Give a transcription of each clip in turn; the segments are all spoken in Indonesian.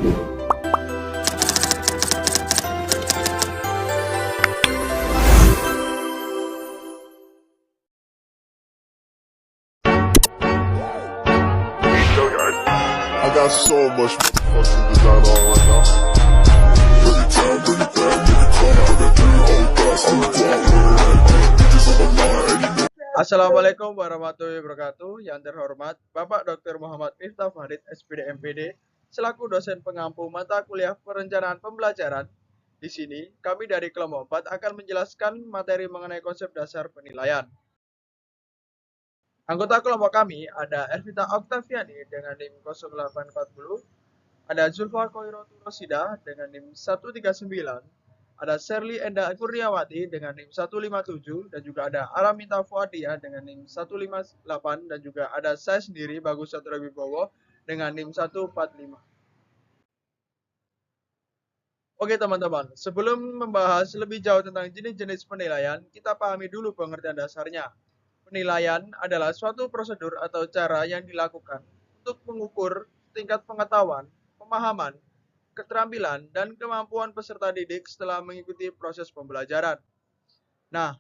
I got so much motherfucking design on right now. Every time, bring it back, make it come out that thing, hold fast, I'm the guap with it right there. Bitches on my line, and you know. Assalamualaikum warahmatullahi wabarakatuh. Yang terhormat Bapak Dr. Muhammad Miftah Farid, SPD MPD, selaku dosen pengampu mata kuliah perencanaan pembelajaran. Di sini, kami dari kelompok 4 akan menjelaskan materi mengenai konsep dasar penilaian. Anggota kelompok kami ada Ervita Oktaviani dengan NIM 0840, ada Zulfa Khoirotu Rosida dengan NIM 139, ada Sherly Enda Kurniawati dengan NIM 157, dan juga ada Aramita Fuadia dengan NIM 158, dan juga ada saya sendiri, Bagus Satria Wibowo, dengan NIM 145. Oke teman-teman, sebelum membahas lebih jauh tentang jenis-jenis penilaian, kita pahami dulu pengertian dasarnya. Penilaian adalah suatu prosedur atau cara yang dilakukan untuk mengukur tingkat pengetahuan, pemahaman, keterampilan, dan kemampuan peserta didik setelah mengikuti proses pembelajaran. Nah,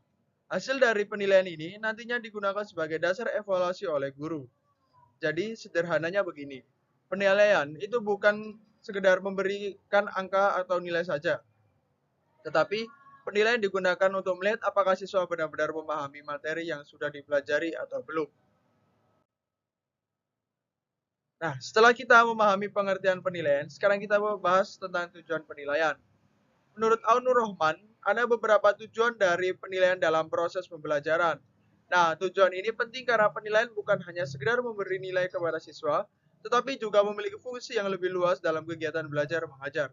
hasil dari penilaian ini nantinya digunakan sebagai dasar evaluasi oleh guru. Jadi, sederhananya begini. Penilaian itu bukan sekedar memberikan angka atau nilai saja, tetapi penilaian digunakan untuk melihat apakah siswa benar-benar memahami materi yang sudah dipelajari atau belum. Nah, setelah kita memahami pengertian penilaian, sekarang kita bahas tentang tujuan penilaian. Menurut Aunur Rohman, ada beberapa tujuan dari penilaian dalam proses pembelajaran. Nah, tujuan ini penting karena penilaian bukan hanya sekedar memberi nilai kepada siswa, tetapi juga memiliki fungsi yang lebih luas dalam kegiatan belajar mengajar.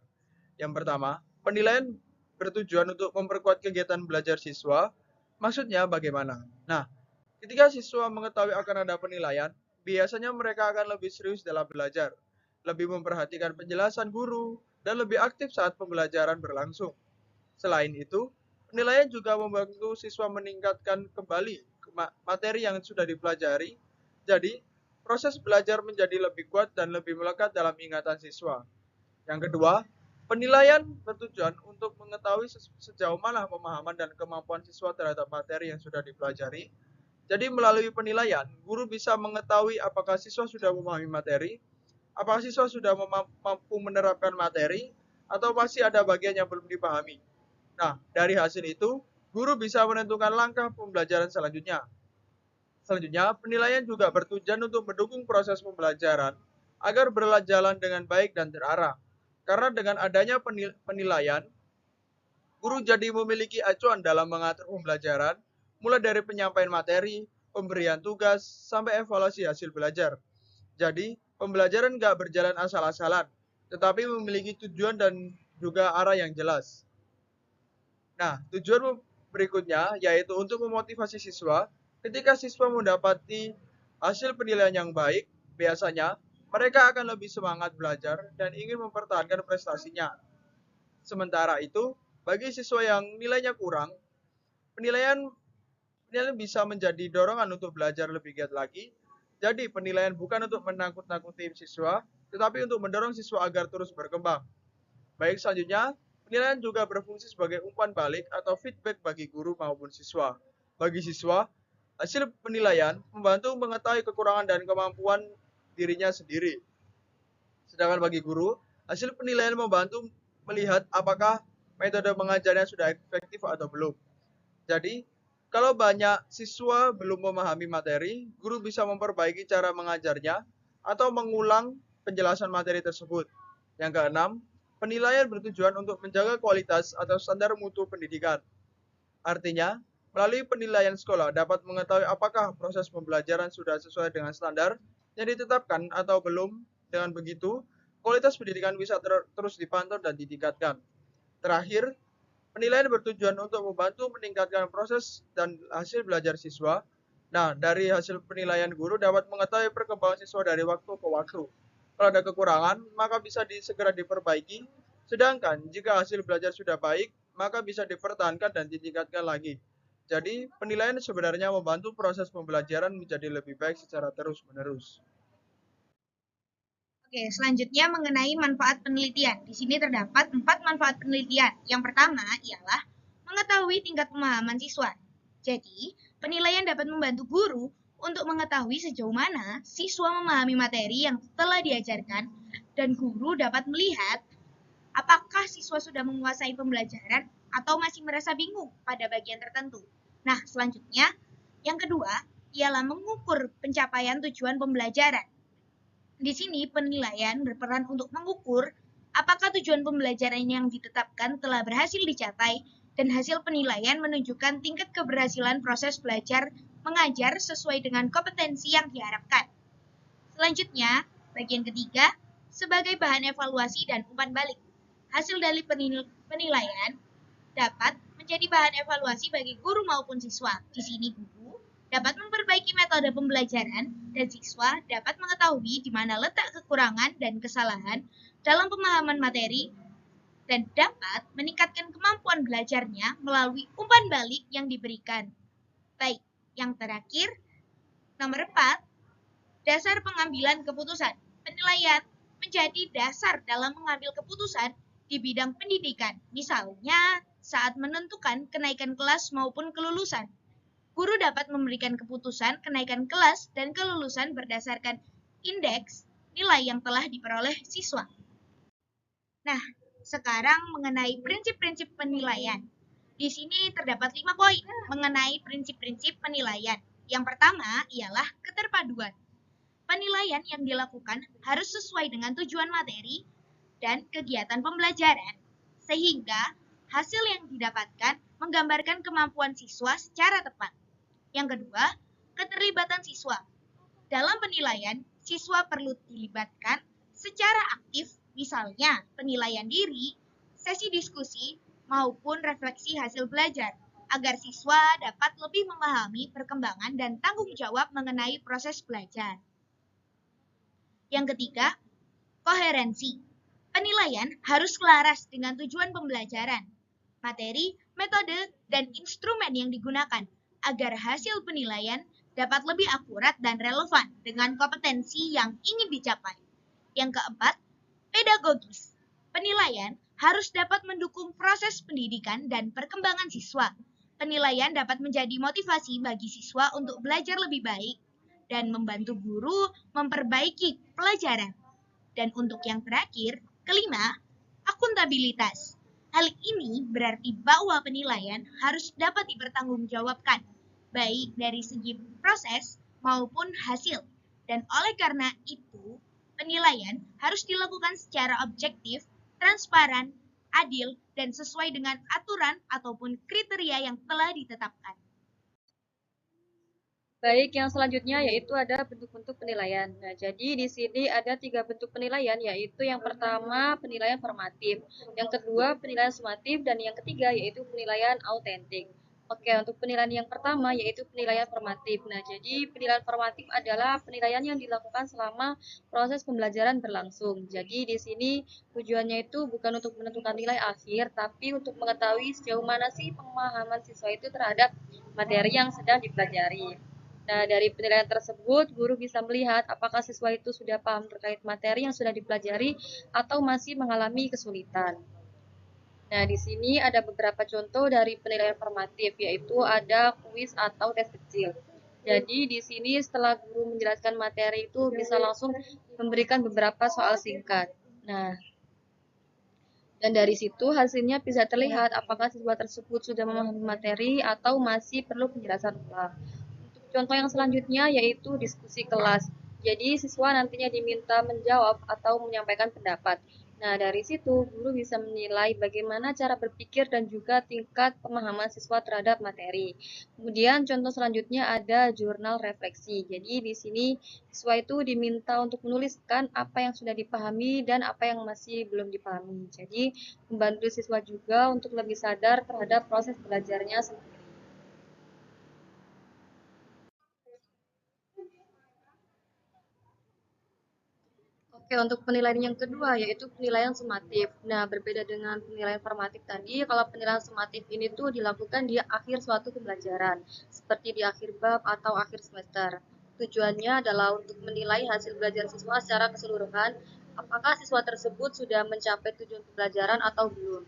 Yang pertama, penilaian bertujuan untuk memperkuat kegiatan belajar siswa. Maksudnya bagaimana? Nah, ketika siswa mengetahui akan ada penilaian, biasanya mereka akan lebih serius dalam belajar, lebih memperhatikan penjelasan guru, dan lebih aktif saat pembelajaran berlangsung. Selain itu, penilaian juga membantu siswa meningkatkan kembali materi yang sudah dipelajari. Jadi, proses belajar menjadi lebih kuat dan lebih melekat dalam ingatan siswa. Yang kedua, penilaian bertujuan untuk mengetahui sejauh mana pemahaman dan kemampuan siswa terhadap materi yang sudah dipelajari. Jadi melalui penilaian, guru bisa mengetahui apakah siswa sudah memahami materi, apakah siswa sudah mampu menerapkan materi, atau masih ada bagian yang belum dipahami. Nah, dari hasil itu, guru bisa menentukan langkah pembelajaran selanjutnya. Selanjutnya, penilaian juga bertujuan untuk mendukung proses pembelajaran agar berjalan dengan baik dan terarah. Karena dengan adanya penilaian, guru jadi memiliki acuan dalam mengatur pembelajaran, mulai dari penyampaian materi, pemberian tugas, sampai evaluasi hasil belajar. Jadi, pembelajaran nggak berjalan asal-asalan, tetapi memiliki tujuan dan juga arah yang jelas. Nah, tujuan berikutnya yaitu untuk memotivasi siswa. Ketika siswa mendapati hasil penilaian yang baik, biasanya mereka akan lebih semangat belajar dan ingin mempertahankan prestasinya. Sementara itu, bagi siswa yang nilainya kurang, penilaian bisa menjadi dorongan untuk belajar lebih giat lagi. Jadi, penilaian bukan untuk menakut-nakuti siswa, tetapi untuk mendorong siswa agar terus berkembang. Baik, selanjutnya, penilaian juga berfungsi sebagai umpan balik atau feedback bagi guru maupun siswa. Bagi siswa, hasil penilaian membantu mengetahui kekurangan dan kemampuan dirinya sendiri. Sedangkan bagi guru, hasil penilaian membantu melihat apakah metode mengajarnya sudah efektif atau belum. Jadi, kalau banyak siswa belum memahami materi, guru bisa memperbaiki cara mengajarnya atau mengulang penjelasan materi tersebut. Yang keenam, penilaian bertujuan untuk menjaga kualitas atau standar mutu pendidikan. Artinya, melalui penilaian sekolah dapat mengetahui apakah proses pembelajaran sudah sesuai dengan standar yang ditetapkan atau belum. Dengan begitu, kualitas pendidikan bisa terus dipantau dan ditingkatkan. Terakhir, penilaian bertujuan untuk membantu meningkatkan proses dan hasil belajar siswa. Nah, dari hasil penilaian guru dapat mengetahui perkembangan siswa dari waktu ke waktu. Kalau ada kekurangan, maka bisa segera diperbaiki. Sedangkan jika hasil belajar sudah baik, maka bisa dipertahankan dan ditingkatkan lagi. Jadi, penilaian sebenarnya membantu proses pembelajaran menjadi lebih baik secara terus-menerus. Oke, selanjutnya mengenai manfaat penelitian. Di sini terdapat 4 manfaat penelitian. Yang pertama ialah mengetahui tingkat pemahaman siswa. Jadi, penilaian dapat membantu guru untuk mengetahui sejauh mana siswa memahami materi yang telah diajarkan, dan guru dapat melihat apakah siswa sudah menguasai pembelajaran atau masih merasa bingung pada bagian tertentu. Nah, selanjutnya, yang kedua ialah mengukur pencapaian tujuan pembelajaran. Di sini penilaian berperan untuk mengukur apakah tujuan pembelajaran yang ditetapkan telah berhasil dicapai, dan hasil penilaian menunjukkan tingkat keberhasilan proses belajar mengajar sesuai dengan kompetensi yang diharapkan. Selanjutnya, bagian ketiga, sebagai bahan evaluasi dan umpan balik. Hasil dari penilaian dapat menjadi bahan evaluasi bagi guru maupun siswa. Di sini guru dapat memperbaiki metode pembelajaran, dan siswa dapat mengetahui di mana letak kekurangan dan kesalahan dalam pemahaman materi, dan dapat meningkatkan kemampuan belajarnya melalui umpan balik yang diberikan. Baik, yang terakhir, nomor 4, dasar pengambilan keputusan. Penilaian menjadi dasar dalam mengambil keputusan di bidang pendidikan, misalnya saat menentukan kenaikan kelas maupun kelulusan. Guru dapat memberikan keputusan kenaikan kelas dan kelulusan berdasarkan indeks nilai yang telah diperoleh siswa. Nah, sekarang mengenai prinsip-prinsip penilaian. Di sini terdapat 5 poin mengenai prinsip-prinsip penilaian. Yang pertama ialah keterpaduan. Penilaian yang dilakukan harus sesuai dengan tujuan materi dan kegiatan pembelajaran, sehingga hasil yang didapatkan menggambarkan kemampuan siswa secara tepat. Yang kedua, keterlibatan siswa. Dalam penilaian, siswa perlu dilibatkan secara aktif, misalnya penilaian diri, sesi diskusi, maupun refleksi hasil belajar, agar siswa dapat lebih memahami perkembangan dan tanggung jawab mengenai proses belajar. Yang ketiga, koherensi. Penilaian harus selaras dengan tujuan pembelajaran, materi, metode, dan instrumen yang digunakan, agar hasil penilaian dapat lebih akurat dan relevan dengan kompetensi yang ingin dicapai. Yang keempat, pedagogis. Penilaian harus dapat mendukung proses pendidikan dan perkembangan siswa. Penilaian dapat menjadi motivasi bagi siswa untuk belajar lebih baik dan membantu guru memperbaiki pelajaran. Dan untuk yang terakhir, kelima, akuntabilitas. Hal ini berarti bahwa penilaian harus dapat dipertanggungjawabkan, baik dari segi proses maupun hasil. Dan oleh karena itu, penilaian harus dilakukan secara objektif, transparan, adil, dan sesuai dengan aturan ataupun kriteria yang telah ditetapkan. Baik, yang selanjutnya yaitu ada bentuk-bentuk penilaian. Nah, jadi di sini ada 3 bentuk penilaian, yaitu yang pertama penilaian formatif, yang kedua penilaian sumatif, dan yang ketiga yaitu penilaian autentik. Oke, untuk penilaian yang pertama yaitu penilaian formatif. Nah, jadi penilaian formatif adalah penilaian yang dilakukan selama proses pembelajaran berlangsung. Jadi di sini tujuannya itu bukan untuk menentukan nilai akhir, tapi untuk mengetahui sejauh mana sih pemahaman siswa itu terhadap materi yang sedang dipelajari. Nah, dari penilaian tersebut, guru bisa melihat apakah siswa itu sudah paham terkait materi yang sudah dipelajari atau masih mengalami kesulitan. Nah, di sini ada beberapa contoh dari penilaian formatif, yaitu ada kuis atau tes kecil. Jadi, di sini setelah guru menjelaskan materi itu bisa langsung memberikan beberapa soal singkat. Nah, dan dari situ hasilnya bisa terlihat apakah siswa tersebut sudah memahami materi atau masih perlu penjelasan ulang. Contoh yang selanjutnya yaitu diskusi kelas. Jadi siswa nantinya diminta menjawab atau menyampaikan pendapat. Nah, dari situ guru bisa menilai bagaimana cara berpikir dan juga tingkat pemahaman siswa terhadap materi. Kemudian contoh selanjutnya ada jurnal refleksi. Jadi di sini siswa itu diminta untuk menuliskan apa yang sudah dipahami dan apa yang masih belum dipahami. Jadi membantu siswa juga untuk lebih sadar terhadap proses belajarnya sendiri. Oke, untuk penilaian yang kedua yaitu penilaian sumatif. Nah, berbeda dengan penilaian formatif tadi, kalau penilaian sumatif ini tuh dilakukan di akhir suatu pembelajaran, seperti di akhir bab atau akhir semester. Tujuannya adalah untuk menilai hasil belajar siswa secara keseluruhan apakah siswa tersebut sudah mencapai tujuan pembelajaran atau belum.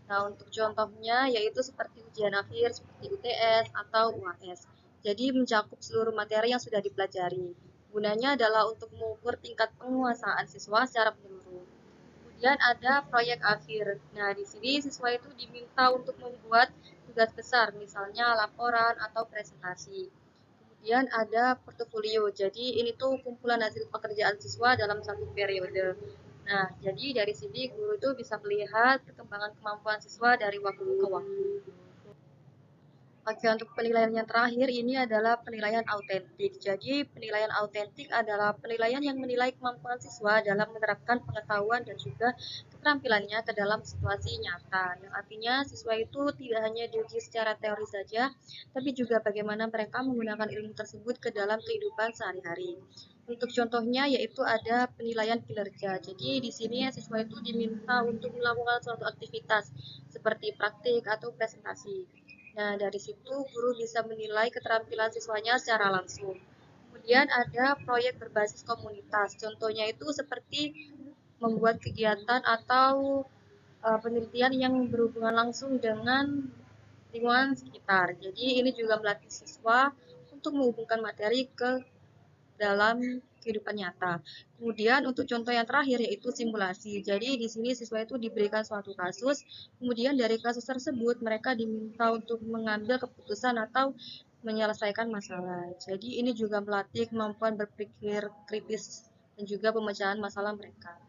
Nah, untuk contohnya yaitu seperti ujian akhir, seperti UTS atau UAS. Jadi mencakup seluruh materi yang sudah dipelajari. Gunanya adalah untuk mengukur tingkat penguasaan siswa secara menyeluruh. Kemudian ada proyek akhir. Nah, di sini siswa itu diminta untuk membuat tugas besar, misalnya laporan atau presentasi. Kemudian ada portofolio. Jadi ini tuh kumpulan hasil pekerjaan siswa dalam satu periode. Nah, jadi dari sini guru itu bisa melihat perkembangan kemampuan siswa dari waktu ke waktu. Oke, untuk penilaian yang terakhir ini adalah penilaian autentik. Jadi, penilaian autentik adalah penilaian yang menilai kemampuan siswa dalam menerapkan pengetahuan dan juga keterampilannya ke dalam situasi nyata. Yang artinya siswa itu tidak hanya diuji secara teori saja, tapi juga bagaimana mereka menggunakan ilmu tersebut ke dalam kehidupan sehari-hari. Untuk contohnya yaitu ada penilaian kinerja. Jadi di sini siswa itu diminta untuk melakukan suatu aktivitas seperti praktik atau presentasi. Nah, dari situ guru bisa menilai keterampilan siswanya secara langsung. Kemudian ada proyek berbasis komunitas. Contohnya itu seperti membuat kegiatan atau penelitian yang berhubungan langsung dengan lingkungan sekitar. Jadi ini juga melatih siswa untuk menghubungkan materi ke dalam kehidupan nyata. Kemudian untuk contoh yang terakhir yaitu simulasi. Jadi di sini siswa itu diberikan suatu kasus, kemudian dari kasus tersebut mereka diminta untuk mengambil keputusan atau menyelesaikan masalah. Jadi ini juga melatih kemampuan berpikir kritis dan juga pemecahan masalah mereka.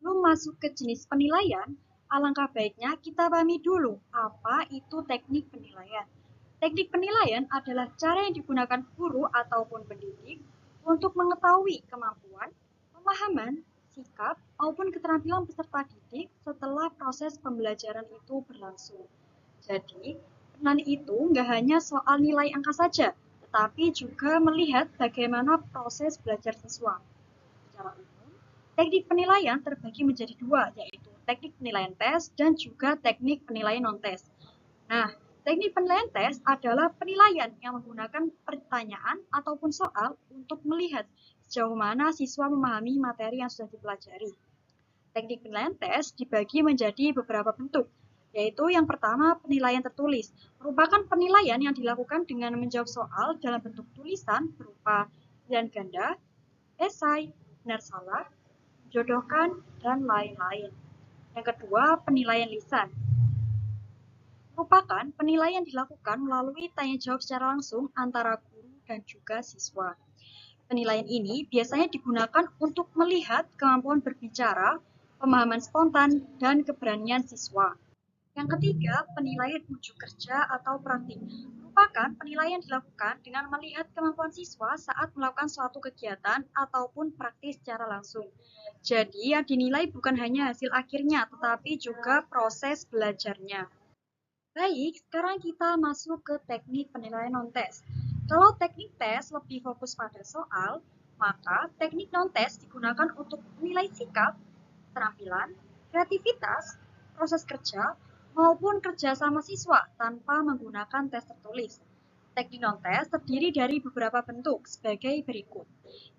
Sebelum masuk ke jenis penilaian, alangkah baiknya kita pahami dulu apa itu teknik penilaian. Teknik penilaian adalah cara yang digunakan guru ataupun pendidik untuk mengetahui kemampuan, pemahaman, sikap, maupun keterampilan peserta didik setelah proses pembelajaran itu berlangsung. Jadi, penilaian itu nggak hanya soal nilai angka saja, tetapi juga melihat bagaimana proses belajar siswa. Secara umum, teknik penilaian terbagi menjadi dua, yaitu teknik penilaian tes dan juga teknik penilaian non-tes. Nah, teknik penilaian tes adalah penilaian yang menggunakan pertanyaan ataupun soal untuk melihat sejauh mana siswa memahami materi yang sudah dipelajari. Teknik penilaian tes dibagi menjadi beberapa bentuk, yaitu yang pertama penilaian tertulis, merupakan penilaian yang dilakukan dengan menjawab soal dalam bentuk tulisan berupa pilihan ganda, esai, benar salah, jodohkan, dan lain-lain. Yang kedua, penilaian lisan. Merupakan penilaian dilakukan melalui tanya jawab secara langsung antara guru dan juga siswa. Penilaian ini biasanya digunakan untuk melihat kemampuan berbicara, pemahaman spontan, dan keberanian siswa. Yang ketiga, penilaian uji kerja atau praktik. Merupakan penilaian dilakukan dengan melihat kemampuan siswa saat melakukan suatu kegiatan ataupun praktis secara langsung. Jadi, yang dinilai bukan hanya hasil akhirnya, tetapi juga proses belajarnya. Baik, sekarang kita masuk ke teknik penilaian non-tes. Kalau teknik tes lebih fokus pada soal, maka teknik non-tes digunakan untuk menilai sikap, keterampilan, kreativitas, proses kerja, maupun kerjasama siswa tanpa menggunakan tes tertulis. Teknik non-tes terdiri dari beberapa bentuk sebagai berikut.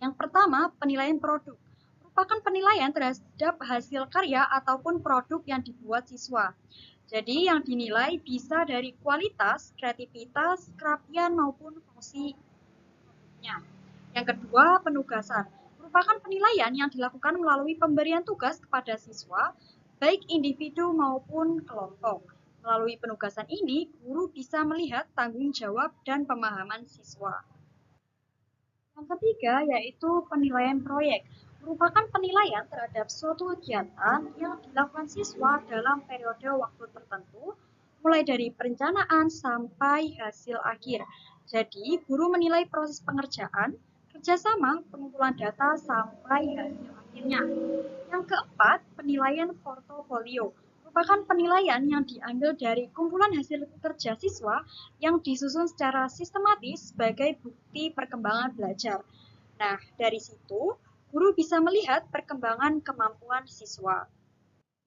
Yang pertama, penilaian produk. Merupakan penilaian terhadap hasil karya ataupun produk yang dibuat siswa. Jadi yang dinilai bisa dari kualitas, kreativitas, kerapian maupun fungsinya. Yang kedua, penugasan. Merupakan penilaian yang dilakukan melalui pemberian tugas kepada siswa, baik individu maupun kelompok. Melalui penugasan ini, guru bisa melihat tanggung jawab dan pemahaman siswa. Yang ketiga yaitu penilaian proyek. Merupakan penilaian terhadap suatu kegiatan yang dilakukan siswa dalam periode waktu tertentu, mulai dari perencanaan sampai hasil akhir. Jadi, guru menilai proses pengerjaan, kerjasama, pengumpulan data, sampai hasil akhirnya. Yang keempat, penilaian portofolio. Merupakan penilaian yang diambil dari kumpulan hasil kerja siswa yang disusun secara sistematis sebagai bukti perkembangan belajar. Nah, dari situ, guru bisa melihat perkembangan kemampuan siswa.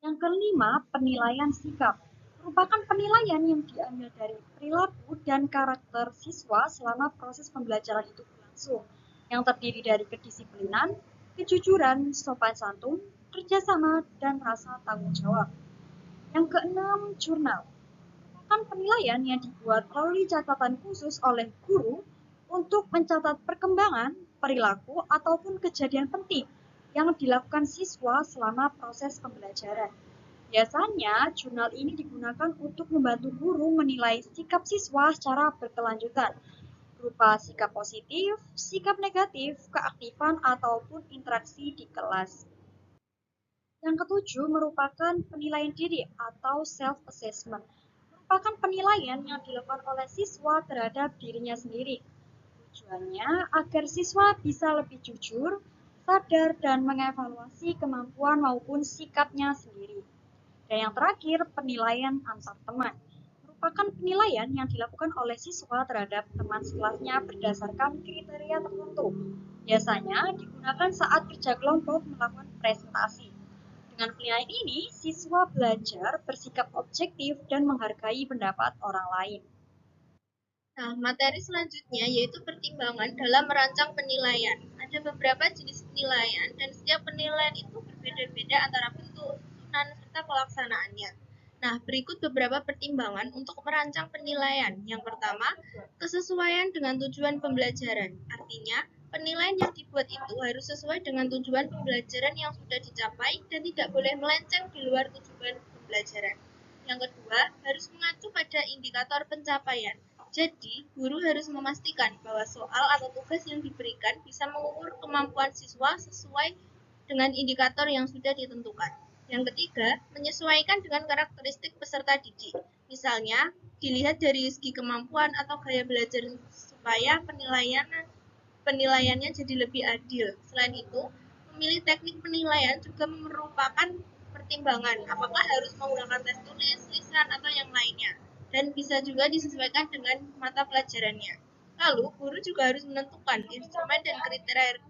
Yang kelima, penilaian sikap. Merupakan penilaian yang diambil dari perilaku dan karakter siswa selama proses pembelajaran itu berlangsung, yang terdiri dari kedisiplinan, kejujuran, sopan santun, kerjasama, dan rasa tanggung jawab. Yang keenam, jurnal. Merupakan penilaian yang dibuat melalui catatan khusus oleh guru untuk mencatat perkembangan, perilaku, ataupun kejadian penting yang dilakukan siswa selama proses pembelajaran. Biasanya, jurnal ini digunakan untuk membantu guru menilai sikap siswa secara berkelanjutan, berupa sikap positif, sikap negatif, keaktifan, ataupun interaksi di kelas. Yang ketujuh merupakan penilaian diri atau self-assessment. Merupakan penilaian yang dilakukan oleh siswa terhadap dirinya sendiri. Tujuannya agar siswa bisa lebih jujur, sadar, dan mengevaluasi kemampuan maupun sikapnya sendiri. Dan yang terakhir, penilaian antar teman. Merupakan penilaian yang dilakukan oleh siswa terhadap teman sekelasnya berdasarkan kriteria tertentu. Biasanya digunakan saat kerja kelompok melakukan presentasi. Dengan penilaian ini, siswa belajar bersikap objektif dan menghargai pendapat orang lain. Nah, materi selanjutnya yaitu pertimbangan dalam merancang penilaian. Ada beberapa jenis penilaian dan setiap penilaian itu berbeda-beda antara bentuk, susunan, serta pelaksanaannya. Nah, berikut beberapa pertimbangan untuk merancang penilaian. Yang pertama, kesesuaian dengan tujuan pembelajaran. Artinya, penilaian yang dibuat itu harus sesuai dengan tujuan pembelajaran yang sudah dicapai dan tidak boleh melenceng di luar tujuan pembelajaran. Yang kedua, harus mengacu pada indikator pencapaian. Jadi, guru harus memastikan bahwa soal atau tugas yang diberikan bisa mengukur kemampuan siswa sesuai dengan indikator yang sudah ditentukan. Yang ketiga, menyesuaikan dengan karakteristik peserta didik. Misalnya, dilihat dari segi kemampuan atau gaya belajar supaya penilaiannya jadi lebih adil. Selain itu, memilih teknik penilaian juga merupakan pertimbangan. Apakah harus menggunakan tes tulis, lisan, atau yang lainnya. Dan bisa juga disesuaikan dengan mata pelajarannya. Lalu, guru juga harus menentukan instrumen dan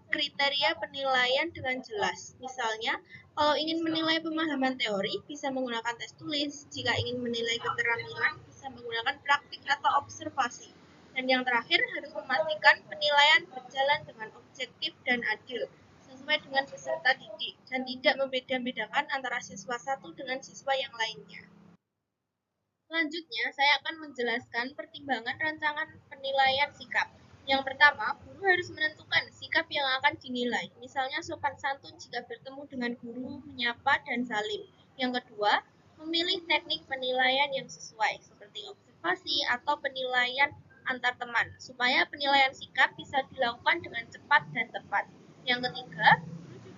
kriteria penilaian dengan jelas. Misalnya, kalau ingin menilai pemahaman teori, bisa menggunakan tes tulis. Jika ingin menilai keterampilan, bisa menggunakan praktik atau observasi. Dan yang terakhir, harus memastikan penilaian berjalan dengan objektif dan adil, sesuai dengan peserta didik, dan tidak membeda-bedakan antara siswa satu dengan siswa yang lainnya. Selanjutnya, saya akan menjelaskan pertimbangan rancangan penilaian sikap. Yang pertama, guru harus menentukan sikap yang akan dinilai, misalnya sopan santun jika bertemu dengan guru, menyapa, dan salim. Yang kedua, memilih teknik penilaian yang sesuai, seperti observasi atau penilaian antar teman, supaya penilaian sikap bisa dilakukan dengan cepat dan tepat. Yang ketiga,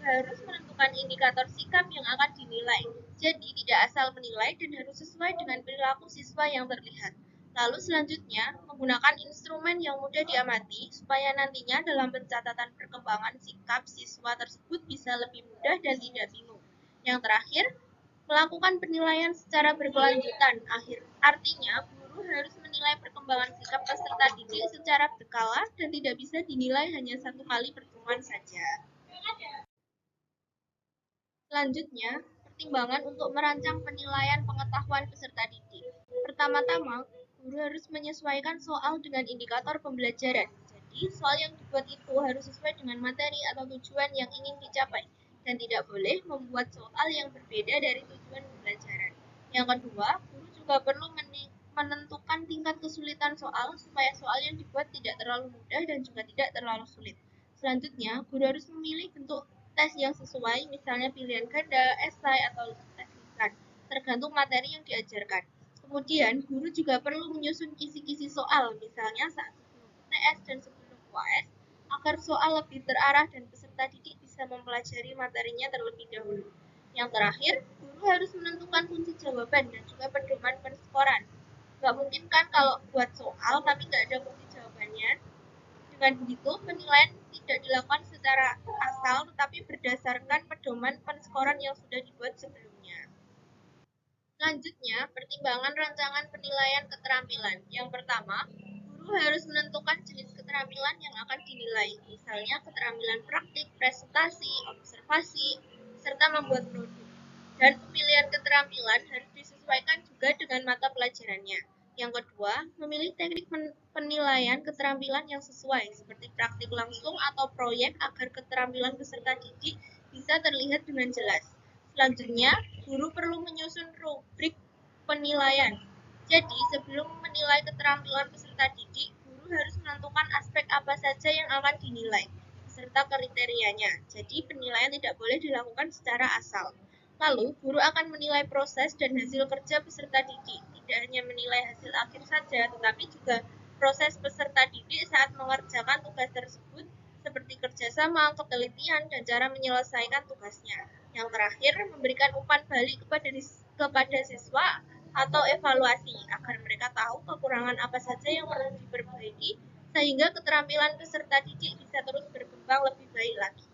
harus menentukan indikator sikap yang akan dinilai. Jadi, tidak asal menilai dan harus sesuai dengan perilaku siswa yang terlihat. Lalu selanjutnya, menggunakan instrumen yang mudah diamati supaya nantinya dalam pencatatan perkembangan sikap siswa tersebut bisa lebih mudah dan tidak bingung. Yang terakhir, melakukan penilaian secara berkelanjutan. Artinya, guru harus menilai perkembangan sikap peserta didik secara berkala dan tidak bisa dinilai hanya satu kali pertemuan saja. Selanjutnya, pertimbangan untuk merancang penilaian pengetahuan peserta didik. Pertama-tama, guru harus menyesuaikan soal dengan indikator pembelajaran. Jadi, soal yang dibuat itu harus sesuai dengan materi atau tujuan yang ingin dicapai, dan tidak boleh membuat soal yang berbeda dari tujuan pembelajaran. Yang kedua, guru juga perlu menentukan tingkat kesulitan soal supaya soal yang dibuat tidak terlalu mudah dan juga tidak terlalu sulit. Selanjutnya, guru harus memilih bentuk tes yang sesuai, misalnya pilihan ganda, esai, atau tes lisan, tergantung materi yang diajarkan. Kemudian, guru juga perlu menyusun kisi-kisi soal, misalnya saat sebelum UTS dan sebelum UAS, agar soal lebih terarah dan peserta didik bisa mempelajari materinya terlebih dahulu. Yang terakhir, guru harus menentukan kunci jawaban dan juga pedoman penskoran. Gak mungkin kan kalau buat soal tapi nggak ada kunci jawabannya. Dengan begitu, penilaian tidak dilakukan secara asal, tetapi berdasarkan pedoman penskoran yang sudah dibuat sebelumnya. Selanjutnya, pertimbangan rancangan penilaian keterampilan. Yang pertama, guru harus menentukan jenis keterampilan yang akan dinilai, misalnya keterampilan praktik, presentasi, observasi, serta membuat produk. Dan pemilihan keterampilan harus disesuaikan juga dengan mata pelajarannya. Yang kedua, memilih teknik penilaian keterampilan yang sesuai, seperti praktik langsung atau proyek agar keterampilan peserta didik bisa terlihat dengan jelas. Selanjutnya, guru perlu menyusun rubrik penilaian. Jadi, sebelum menilai keterampilan peserta didik, guru harus menentukan aspek apa saja yang akan dinilai, serta kriterianya. Jadi, penilaian tidak boleh dilakukan secara asal. Lalu, guru akan menilai proses dan hasil kerja peserta didik. Tidak hanya menilai hasil akhir saja, tetapi juga proses peserta didik saat mengerjakan tugas tersebut, seperti kerjasama, ketelitian, dan cara menyelesaikan tugasnya. Yang terakhir, memberikan umpan balik kepada siswa atau evaluasi, agar mereka tahu kekurangan apa saja yang perlu diperbaiki, sehingga keterampilan peserta didik bisa terus berkembang lebih baik lagi.